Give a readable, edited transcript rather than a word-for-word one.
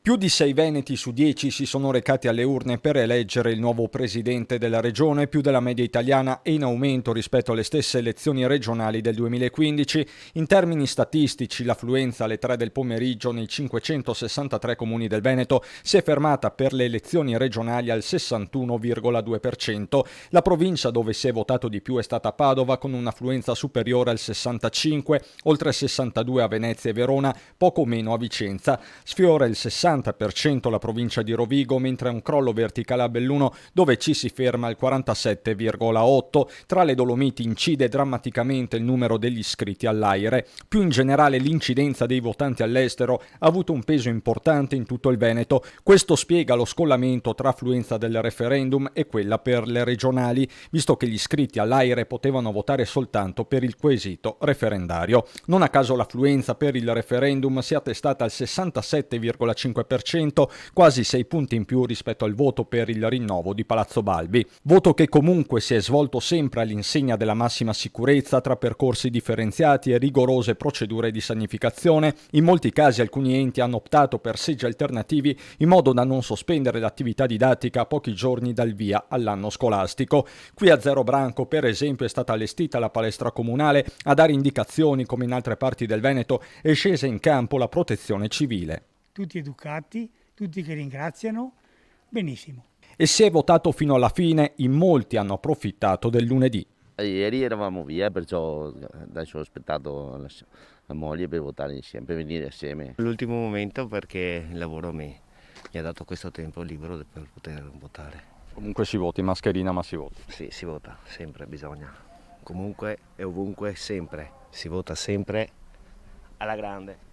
Più di 6 veneti su 10 si sono recati alle urne per eleggere il nuovo presidente della regione, più della media italiana e in aumento rispetto alle stesse elezioni regionali del 2015. In termini statistici, l'affluenza alle 3 del pomeriggio nei 563 comuni del Veneto si è fermata per le elezioni regionali al 61,2%. La provincia dove si è votato di più è stata Padova, con un'affluenza superiore al 65%, oltre 62 a Venezia e Verona, poco meno a Vicenza. Sfiora il 60% la provincia di Rovigo, mentre un crollo verticale a Belluno, dove ci si ferma al 47,8%. Tra le Dolomiti incide drammaticamente il numero degli iscritti all'AIRE. Più in generale l'incidenza dei votanti all'estero ha avuto un peso importante in tutto il Veneto. Questo spiega lo scollamento tra affluenza del referendum e quella per le regionali, visto che gli iscritti all'AIRE potevano votare soltanto per il quesito referendario. Non a caso l'affluenza per il referendum si è attestata al 67,5%, quasi 6 punti in più rispetto al voto per il rinnovo di Palazzo Balbi. Voto che comunque si è svolto sempre all'insegna della massima sicurezza, tra percorsi differenziati e rigorose procedure di sanificazione. In molti casi alcuni enti hanno optato per seggi alternativi in modo da non sospendere l'attività didattica a pochi giorni dal via all'anno scolastico. Qui a Zero Branco, per esempio, è stata allestita la palestra comunale. A dare indicazioni, come in altre parti del Veneto, è scesa in campo la protezione civile. Tutti educati, tutti che ringraziano, benissimo. E si è votato fino alla fine, in molti hanno approfittato del lunedì. Ieri eravamo via, perciò adesso ho aspettato la moglie per votare insieme, per venire assieme. L'ultimo momento, perché il lavoro mi ha dato questo tempo libero per poter votare. Comunque si vota in mascherina, ma si vota. Sì, si vota, sempre bisogna. Comunque e ovunque, sempre. Si vota sempre alla grande.